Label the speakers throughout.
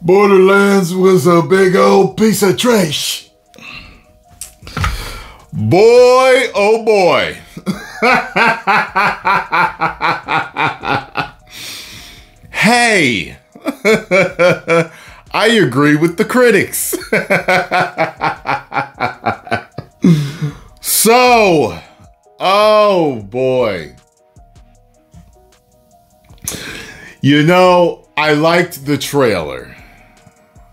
Speaker 1: Borderlands was a big old piece of trash. Boy, oh boy. Hey, I agree with the critics. So, oh boy. You know, I liked the trailer.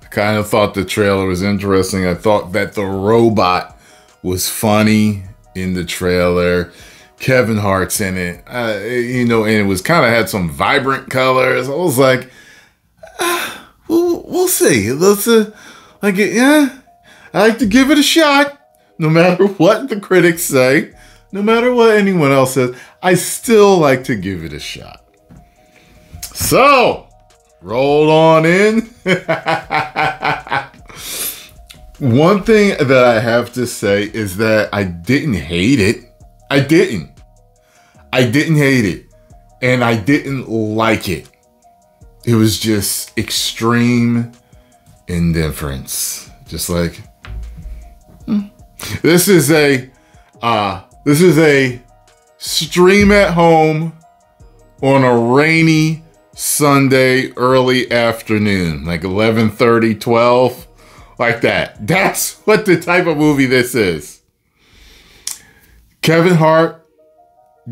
Speaker 1: I kind of thought the trailer was interesting. I thought that the robot was funny in the trailer. Kevin Hart's in it, you know, and it was kind of had some vibrant colors. I was like, we'll see. Let's, yeah, I like to give it a shot. No matter what the critics say, no matter what anyone else says, I still like to give it a shot. So, roll on in. One thing that I have to say is that I didn't hate it. I didn't hate it. And I didn't like it. It was just extreme indifference. Just like, This is a stream at home on a rainy Sunday early afternoon, like 11:30, 12, like that. That's what the type of movie this is. Kevin Hart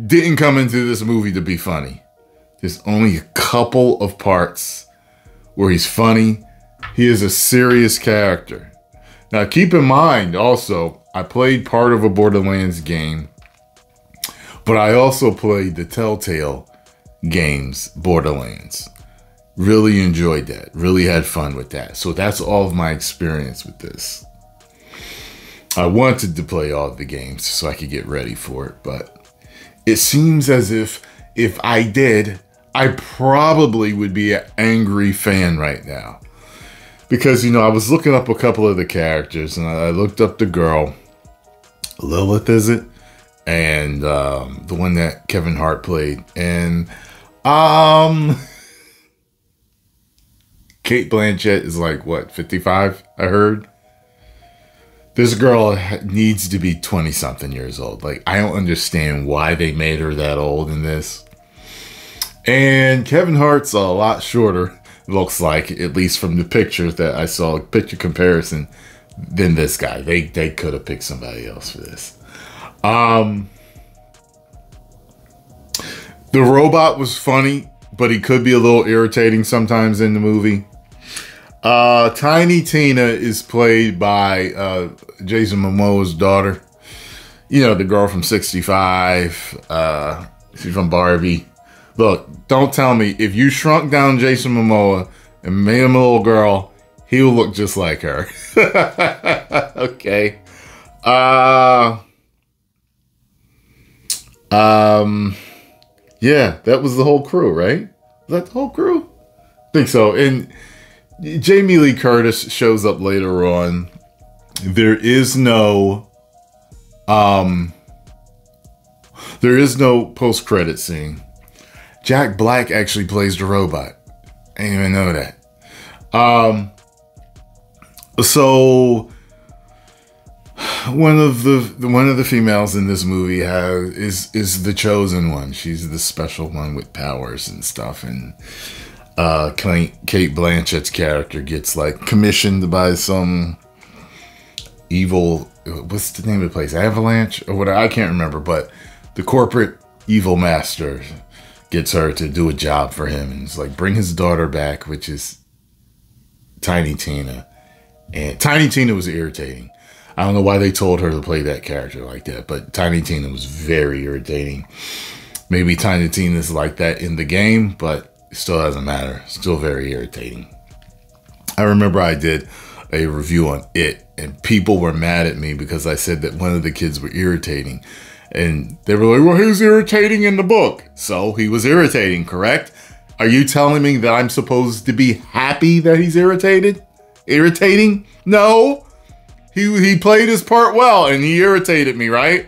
Speaker 1: didn't come into this movie to be funny. There's only a couple of parts where he's funny. He is a serious character. Now, keep in mind, also, I played part of a Borderlands game, but I also played the Telltale games, Borderlands. Really enjoyed that. Really had fun with that. So that's all of my experience with this. I wanted to play all of the games so I could get ready for it, but it seems as if I did, I probably would be an angry fan right now. Because, you know, I was looking up a couple of the characters, and I looked up the girl, Lilith, is it? And the one that Kevin Hart played. And Kate Blanchett is like, what, 55, I heard? This girl needs to be 20-something years old. Like, I don't understand why they made her that old in this. And Kevin Hart's a lot shorter, looks like, at least from the pictures that I saw, picture comparison, than this guy. They could have picked somebody else for this. The robot was funny, but he could be a little irritating sometimes in the movie. Tiny Tina is played by Jason Momoa's daughter. You know, the girl from 65. She's from Barbie. Look, don't tell me, if you shrunk down Jason Momoa and made him a little girl, he will look just like her. Okay. Yeah, that was the whole crew, right? Was that the whole crew? I think so. And Jamie Lee Curtis shows up later on. There is no post-credit scene. Jack Black actually plays the robot. I didn't even know that. So one of the females in this movie is the chosen one. She's the special one with powers and stuff. And Kate Blanchett's character gets like commissioned by some evil, what's the name of the place? Avalanche or whatever, I can't remember, but the corporate evil master gets her to do a job for him, and it's like, bring his daughter back, which is Tiny Tina. And Tiny Tina was irritating. I don't know why they told her to play that character like that, but Tiny Tina was very irritating. Maybe Tiny Tina's like that in the game, but it still doesn't matter. Still very irritating. I remember I did a review on It, and people were mad at me because I said that one of the kids were irritating. And they were like, well, he was irritating in the book. So he was irritating, correct? Are you telling me that I'm supposed to be happy that he's irritated? Irritating? No. He played his part well, and he irritated me, right?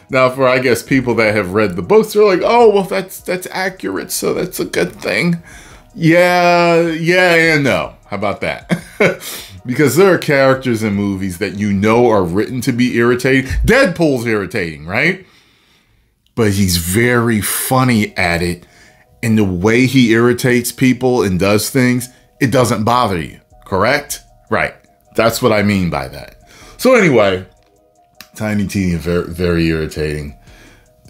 Speaker 1: Now, for I guess people that have read the books, they're like, oh, well, that's accurate, so that's a good thing. Yeah, and no. How about that? Because there are characters in movies that you know are written to be irritating. Deadpool's irritating, right? But he's very funny at it. And the way he irritates people and does things, it doesn't bother you. Correct? Right. That's what I mean by that. So anyway, Tiny Tina, very, very irritating.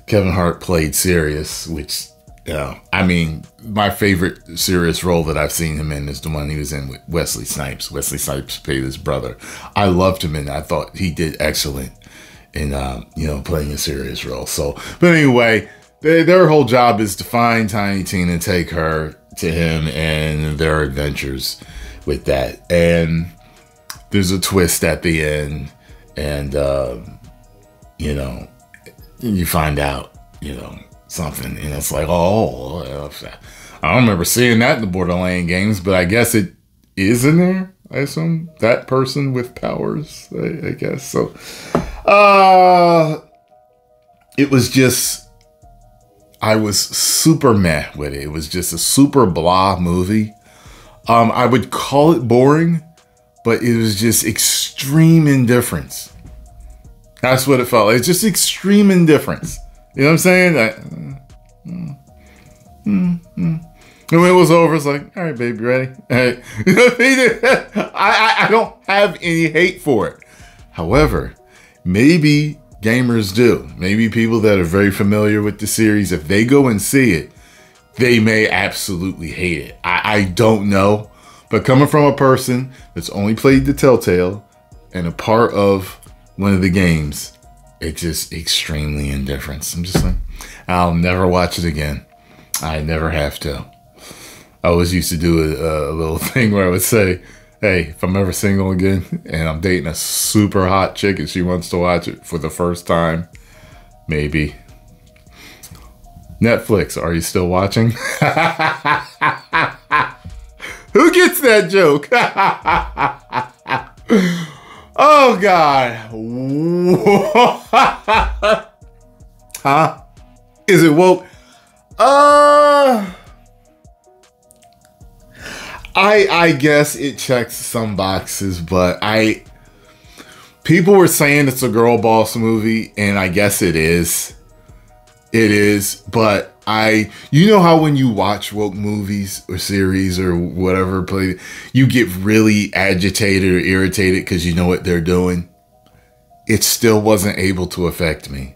Speaker 1: Kevin Hart played Sirius, which, you know, I mean, my favorite serious role that I've seen him in is the one he was in with Wesley Snipes. Wesley Snipes played his brother. I loved him and I thought he did excellent in, you know, playing a serious role. So, but anyway, their whole job is to find Tiny Tina and take her to him and their adventures with that. And there's a twist at the end and, you know, you find out, you know, something, and it's like, oh, I don't remember seeing that in the Borderlands games, but I guess it is in there. I assume that person with powers, I guess. So, it was just, I was super meh with it. It was just a super blah movie. I would call it boring, but it was just extreme indifference. That's what it felt like. It's just extreme indifference. You know what I'm saying? And when it was over, it's like, all right, baby, ready? Hey. You know what I mean? I don't have any hate for it. However, maybe gamers do. Maybe people that are very familiar with the series, if they go and see it, they may absolutely hate it. I don't know. But coming from a person that's only played the Telltale and a part of one of the games, it's just extremely indifference. I'm just like, I'll never watch it again. I never have to. I always used to do a little thing where I would say, hey, if I'm ever single again and I'm dating a super hot chick and she wants to watch it for the first time, maybe. Netflix, are you still watching? Who gets that joke? Oh, God. Huh? Is it woke? I guess it checks some boxes, but people were saying it's a girl boss movie, and I guess it is. It is, but you know how when you watch woke movies or series or whatever, you get really agitated or irritated because you know what they're doing? It still wasn't able to affect me.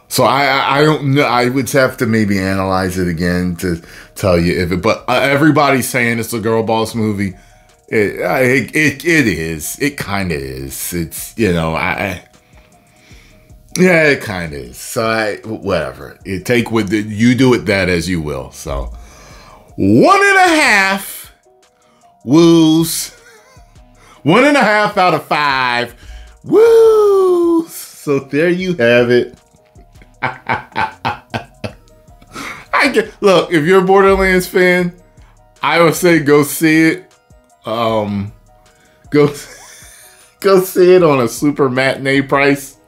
Speaker 1: So I don't know. I would have to maybe analyze it again to tell you if it, but everybody's saying it's a girl boss movie. It is. It kind of is. It's, you know, yeah, it kind of is. So whatever. You do it that as you will. So 1.5 woos. 1.5 out of 5 woos. So there you have it. Look, if you're a Borderlands fan, I would say go see it. Go see it on a super matinee price.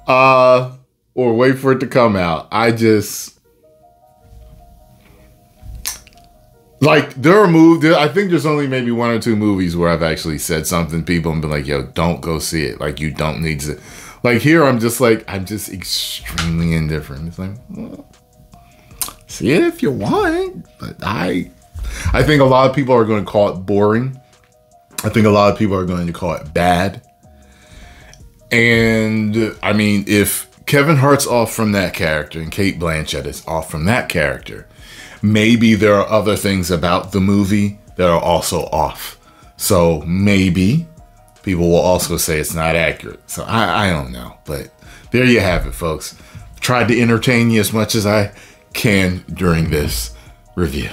Speaker 1: Or wait for it to come out. I think there's only maybe 1 or 2 movies where I've actually said something to people and been like, yo, don't go see it. Like, you don't need to. Like, here, I'm just extremely indifferent. It's like, well, see it if you want. But I think a lot of people are going to call it boring. I think a lot of people are going to call it bad. And, I mean, if Kevin Hart's off from that character and Cate Blanchett is off from that character, maybe there are other things about the movie that are also off. So maybe people will also say it's not accurate. So I don't know. But there you have it, folks. Tried to entertain you as much as I can during this review.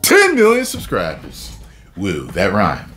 Speaker 1: 10 million subscribers. Woo, that rhymed.